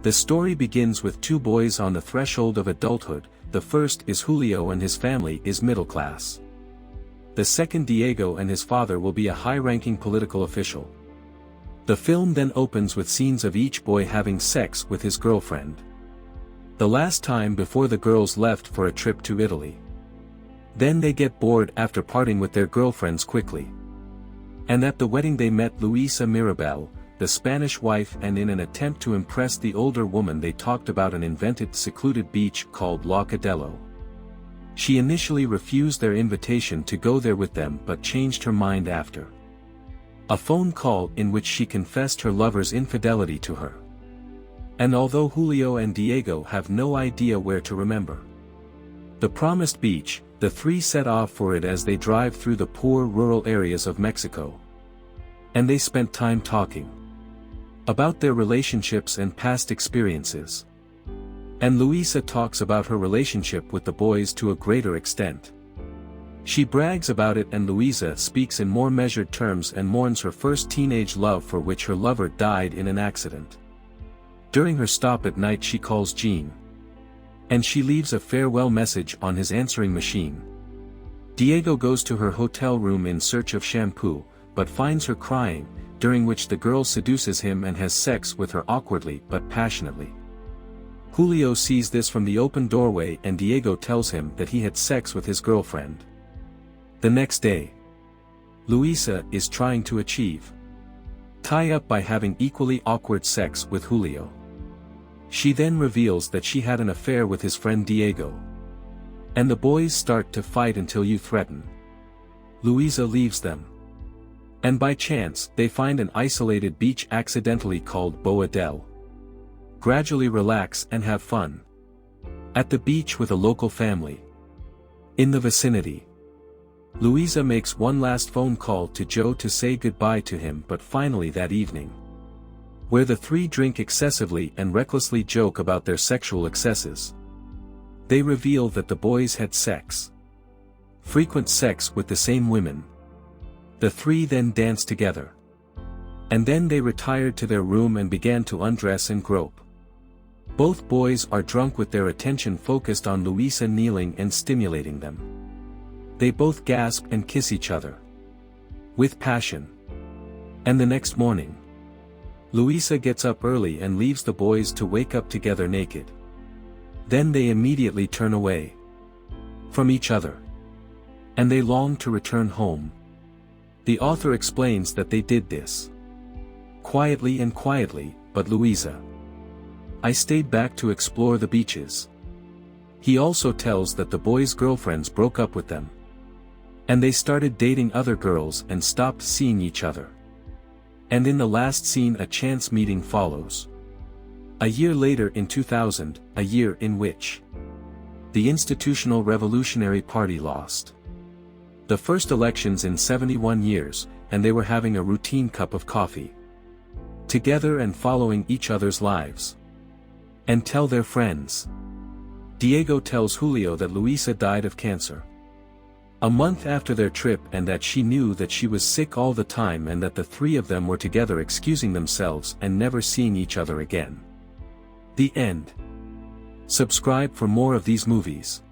The story begins with two boys on the threshold of adulthood. The first is Julio, and his family is middle class. The second, Diego, and his father will be a high-ranking political official. The film then opens with scenes of each boy having sex with his girlfriend. The last time before the girls left for a trip to Italy. Then they get bored after parting with their girlfriends quickly. And at the wedding they met Luisa Mirabel, the Spanish wife, and in an attempt to impress the older woman they talked about an invented secluded beach called La Cadello. She initially refused their invitation to go there with them but changed her mind after a phone call in which she confessed her lover's infidelity to her. And although Julio and Diego have no idea where to remember the promised beach, the three set off for it as they drive through the poor rural areas of Mexico. And they spent time talking about their relationships and past experiences. And Luisa talks about her relationship with the boys to a greater extent. She brags about it, and Luisa speaks in more measured terms and mourns her first teenage love for which her lover died in an accident. During her stop at night she calls Jean. And she leaves a farewell message on his answering machine. Diego goes to her hotel room in search of shampoo, but finds her crying, during which the girl seduces him and has sex with her awkwardly but passionately. Julio sees this from the open doorway, and Diego tells him that he had sex with his girlfriend. The next day, Luisa is trying to achieve tie-up by having equally awkward sex with Julio. She then reveals that she had an affair with his friend Diego. And the boys start to fight until you threaten. Luisa leaves them. And by chance, they find an isolated beach accidentally called Boa del. Gradually relax and have fun at the beach with a local family in the vicinity. Luisa makes one last phone call to Joe to say goodbye to him, but finally that evening, where the three drink excessively and recklessly joke about their sexual excesses, they reveal that the boys had frequent sex with the same women. The three then danced together. And then they retired to their room and began to undress and grope. Both boys are drunk with their attention focused on Luisa kneeling and stimulating them. They both gasp and kiss each other with passion. And the next morning, Luisa gets up early and leaves the boys to wake up together naked. Then they immediately turn away from each other. And they long to return home. The author explains that they did this quietly, but Luisa, I stayed back to explore the beaches. He also tells that the boys' girlfriends broke up with them. And they started dating other girls and stopped seeing each other. And in the last scene a chance meeting follows. A year later in 2000, a year in which the Institutional Revolutionary Party lost the first elections in 71 years, and they were having a routine cup of coffee together and following each other's lives. And tell their friends. Diego tells Julio that Luisa died of cancer a month after their trip, and that she knew that she was sick all the time, and that the three of them were together excusing themselves and never seeing each other again. The end. Subscribe for more of these movies.